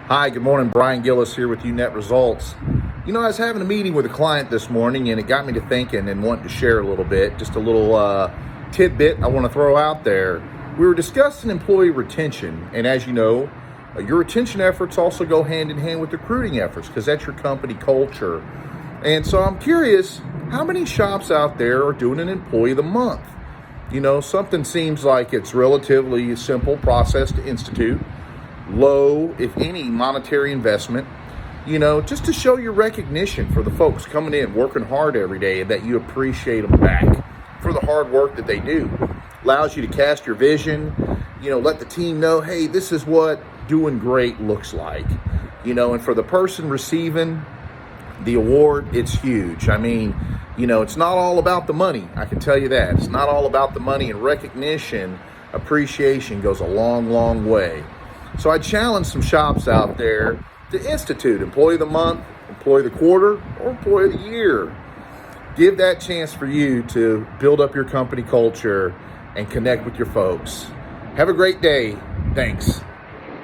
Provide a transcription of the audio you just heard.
Hi, good morning. Brian Gillis here with you, Net Results. I was having a meeting with a client this morning and it got me to thinking and wanting to share a little bit, just a little tidbit I want to throw out there. We were discussing employee retention, and as you know, your retention efforts also go hand in hand with recruiting efforts because that's your company culture. And so I'm curious, how many shops out there are doing an employee of the month? Something seems like it's relatively simple process to institute, low, if any, monetary investment, just to show your recognition for the folks coming in, working hard every day, and that you appreciate them back for the hard work that they do. Allows you to cast your vision, let the team know, hey, this is what doing great looks like, and for the person receiving the award, it's huge. It's not all about the money. I can tell you that. It's not all about the money, and recognition, appreciation goes a long, long way. So I challenge some shops out there to institute employee of the month, employee of the quarter, or employee of the year. Give that chance for you to build up your company culture and connect with your folks. Have a great day. Thanks.